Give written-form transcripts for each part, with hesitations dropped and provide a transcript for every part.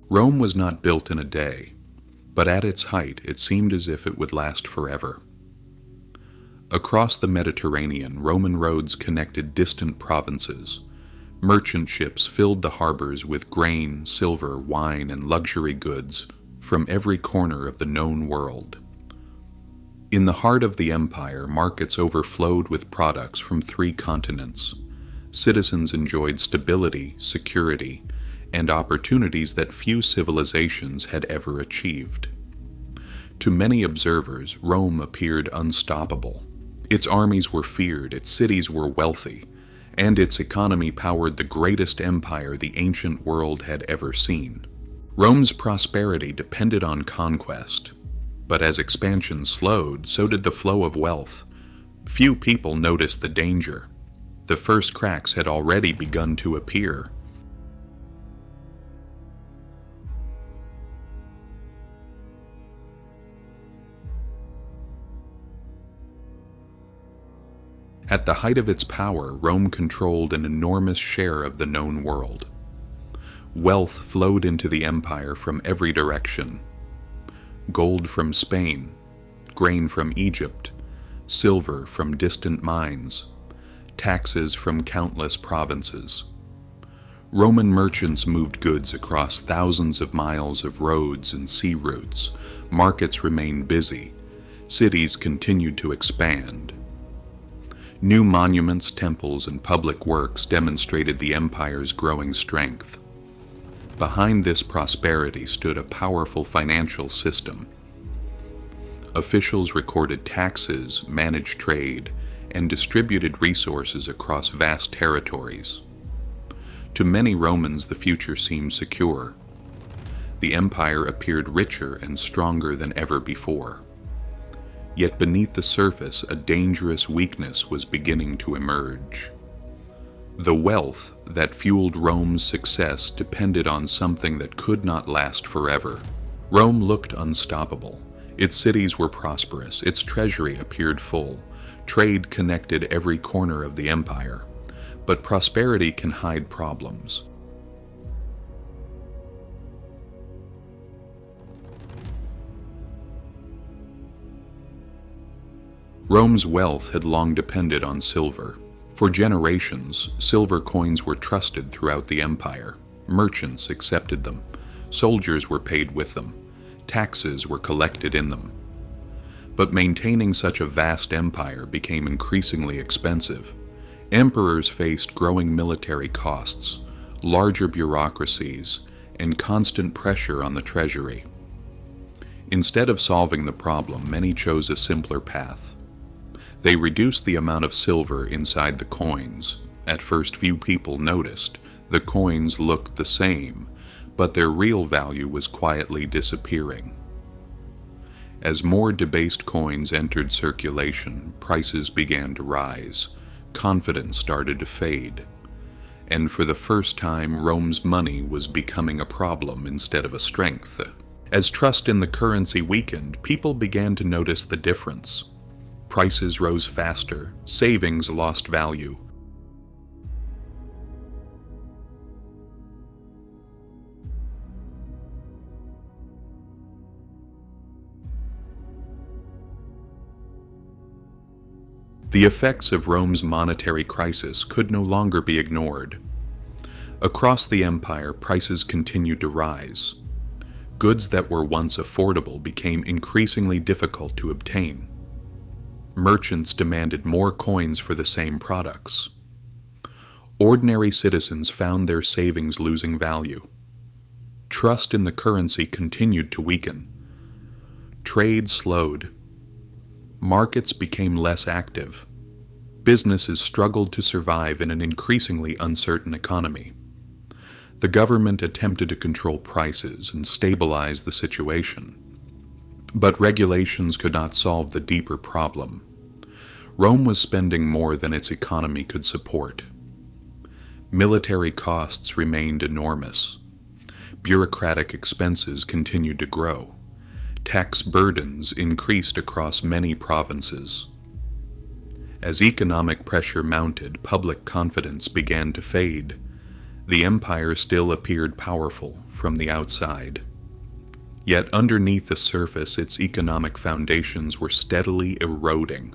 Rome was not built in a day, but at its height it seemed as if it would last forever. Across the Mediterranean, Roman roads connected distant provinces. Merchant ships filled the harbors with grain, silver, wine, and luxury goods from every corner of the known world. In the heart of the empire, markets overflowed with products from 3 continents. Citizens enjoyed stability, security, and opportunities that few civilizations had ever achieved. To many observers, Rome appeared unstoppable. Its armies were feared, its cities were wealthy, and its economy powered the greatest empire the ancient world had ever seen. Rome's prosperity depended on conquest, but as expansion slowed, so did the flow of wealth. Few people noticed the danger. The first cracks had already begun to appear. At the height of its power, Rome controlled an enormous share of the known world. Wealth flowed into the empire from every direction. Gold from Spain, grain from Egypt, silver from distant mines, taxes from countless provinces. Roman merchants moved goods across thousands of miles of roads and sea routes. Markets remained busy. Cities continued to expand. New monuments, temples, and public works demonstrated the empire's growing strength. Behind this prosperity stood a powerful financial system. Officials recorded taxes, managed trade, and distributed resources across vast territories. To many Romans, the future seemed secure. The empire appeared richer and stronger than ever before. Yet beneath the surface, a dangerous weakness was beginning to emerge. The wealth that fueled Rome's success depended on something that could not last forever. Rome looked unstoppable. Its cities were prosperous, its treasury appeared full, trade connected every corner of the empire. But prosperity can hide problems. Rome's wealth had long depended on silver. For generations, silver coins were trusted throughout the empire. Merchants accepted them. Soldiers were paid with them. Taxes were collected in them. But maintaining such a vast empire became increasingly expensive. Emperors faced growing military costs, larger bureaucracies, and constant pressure on the treasury. Instead of solving the problem, many chose a simpler path. They reduced the amount of silver inside the coins. At first, few people noticed. The coins looked the same, but their real value was quietly disappearing. As more debased coins entered circulation, prices began to rise. Confidence started to fade. And for the first time, Rome's money was becoming a problem instead of a strength. As trust in the currency weakened, people began to notice the difference. Prices rose faster, savings lost value. The effects of Rome's monetary crisis could no longer be ignored. Across the empire, prices continued to rise. Goods that were once affordable became increasingly difficult to obtain. Merchants demanded more coins for the same products. Ordinary citizens found their savings losing value. Trust in the currency continued to weaken. Trade slowed. Markets became less active. Businesses struggled to survive in an increasingly uncertain economy. The government attempted to control prices and stabilize the situation. But regulations could not solve the deeper problem. Rome was spending more than its economy could support. Military costs remained enormous. Bureaucratic expenses continued to grow. Tax burdens increased across many provinces. As economic pressure mounted, public confidence began to fade. The empire still appeared powerful from the outside. Yet underneath the surface, its economic foundations were steadily eroding.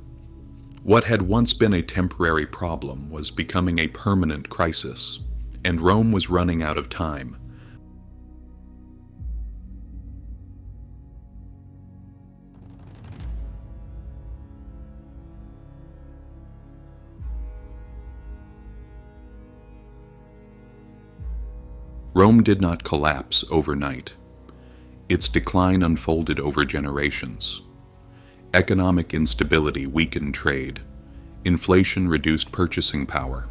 What had once been a temporary problem was becoming a permanent crisis, and Rome was running out of time. Rome did not collapse overnight. Its decline unfolded over generations. Economic instability weakened trade. Inflation reduced purchasing power.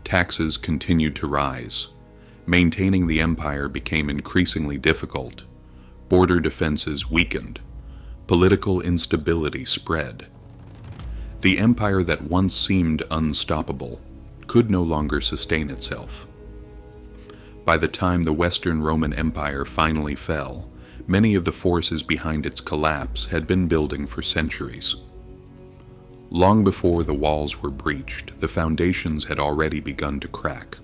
Taxes continued to rise. Maintaining the empire became increasingly difficult. Border defenses weakened. Political instability spread. The empire that once seemed unstoppable could no longer sustain itself. By the time the Western Roman Empire finally fell, many of the forces behind its collapse had been building for centuries. Long before the walls were breached, the foundations had already begun to crack.